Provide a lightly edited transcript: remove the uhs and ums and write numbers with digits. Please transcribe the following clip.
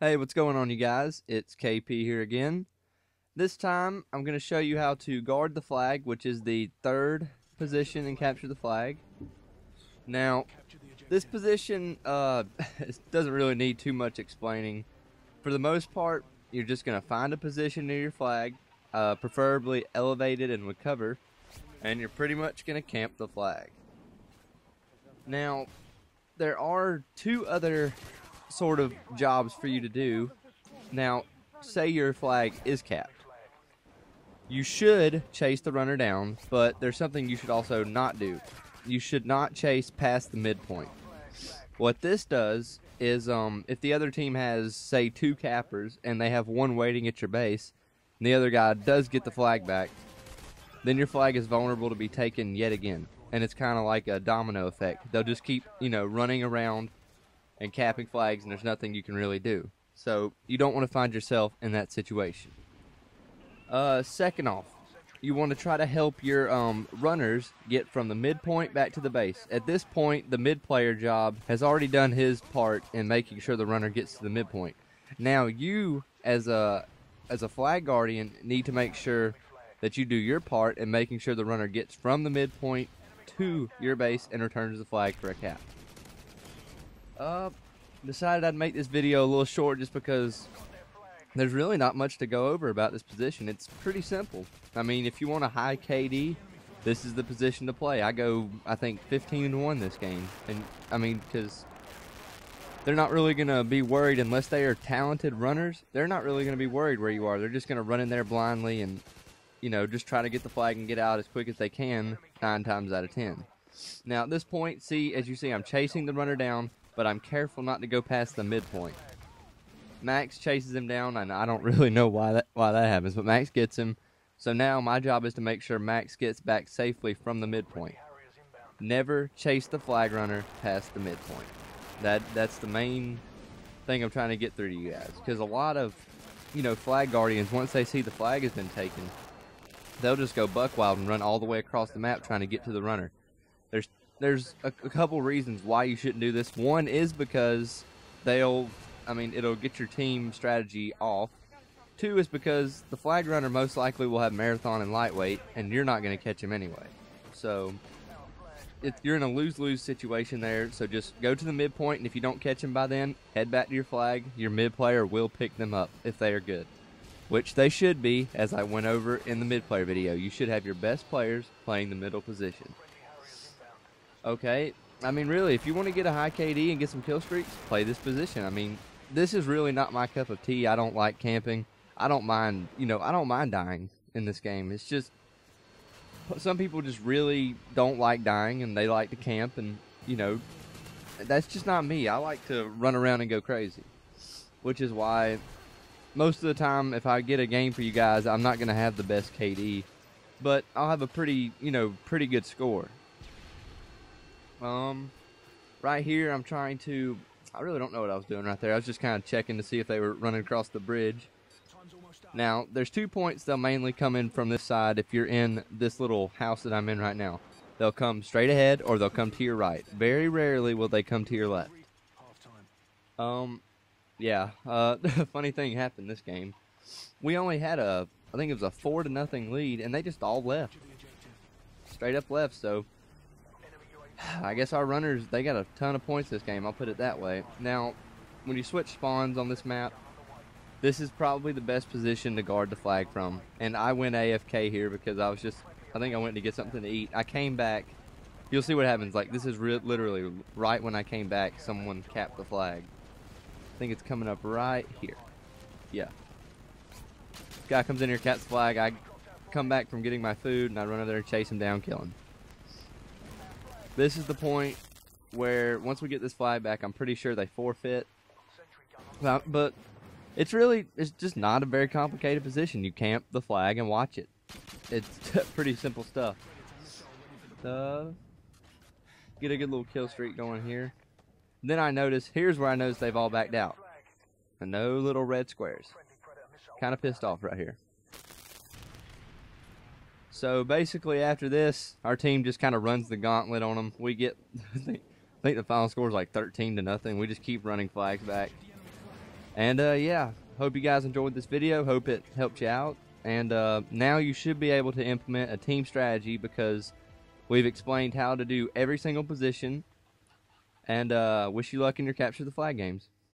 Hey, what's going on, you guys? It's KP here again. This time, I'm going to show you how to guard the flag, which is the third position and capture the flag. Now, this position doesn't really need too much explaining. For the most part, you're just going to find a position near your flag, preferably elevated and with cover, and you're pretty much going to camp the flag. Now, there are two other sort of jobs for you to do. Now, say your flag is capped. You should chase the runner down, but there's something you should also not do. You should not chase past the midpoint. What this does is, if the other team has, say, two cappers, and they have one waiting at your base, and the other guy does get the flag back, then your flag is vulnerable to be taken yet again. And it's kind of like a domino effect. They'll just keep, running around and capping flags, and there's nothing you can really do. So you don't want to find yourself in that situation. Second off, you want to try to help your runners get from the midpoint back to the base. At this point, the mid player job has already done his part in making sure the runner gets to the midpoint. Now you, as a flag guardian, need to make sure that you do your part in making sure the runner gets from the midpoint to your base and returns the flag for a cap. Decided I'd make this video a little short just because there's really not much to go over about this position. It's pretty simple. I mean, if you want a high KD, this is the position to play. I go, I think, 15-1 this game. And, I mean, because they're not really going to be worried unless they are talented runners. They're not really going to be worried where you are. They're just going to run in there blindly and, just try to get the flag and get out as quick as they can 9 times out of 10. Now, at this point, as you see, I'm chasing the runner down, but I'm careful not to go past the midpoint. Max chases him down, and I don't really know why that happens, but Max gets him. So now my job is to make sure Max gets back safely from the midpoint. Never chase the flag runner past the midpoint. That's the main thing I'm trying to get through to you guys, because a lot of flag guardians, once they see the flag has been taken, they'll just go buck wild and run all the way across the map trying to get to the runner. There's a couple reasons why you shouldn't do this. One is because it'll get your team strategy off. Two is because the flag runner most likely will have marathon and lightweight, and you're not going to catch him anyway. So you're in a lose-lose situation there. So just go to the midpoint, and if you don't catch him by then, head back to your flag. Your mid player will pick them up if they are good, which they should be, as I went over in the mid player video. You should have your best players playing the middle position. Okay, I mean, really, if you want to get a high KD and get some kill streaks, play this position. I mean, this is really not my cup of tea. I don't like camping. I don't mind, I don't mind dying in this game. It's just, some people just really don't like dying, and they like to camp, and, that's just not me. I like to run around and go crazy, which is why most of the time, if I get a game for you guys, I'm not going to have the best KD, but I'll have a pretty good score. Right here, I really don't know what I was doing right there. I was just kind of checking to see if they were running across the bridge. Now, there's 2 points they'll mainly come in from this side if you're in this little house that I'm in right now. They'll come straight ahead, or they'll come to your right. Very rarely will they come to your left. Yeah, funny thing happened this game. We only had I think it was a 4-0 lead, and they just all left. Straight up left, so I guess our runners, they got a ton of points this game, I'll put it that way. Now, when you switch spawns on this map, this is probably the best position to guard the flag from. And I went AFK here because I think I went to get something to eat. I came back. You'll see what happens. Like, this is literally right when I came back, someone capped the flag. I think it's coming up right here. Yeah. Guy comes in here, caps the flag. I come back from getting my food, and I run over there and chase him down, kill him. This is the point where, once we get this flag back, I'm pretty sure they forfeit. But it's just not a very complicated position. You camp the flag and watch it. It's pretty simple stuff. Get a good little kill streak going here. Then here's where I notice they've all backed out. And no little red squares. Kind of pissed off right here. So basically after this, our team just kind of runs the gauntlet on them. We get, I think the final score is like 13-0. We just keep running flags back. And yeah, hope you guys enjoyed this video. Hope it helped you out. And now you should be able to implement a team strategy because we've explained how to do every single position. And wish you luck in your capture the flag games.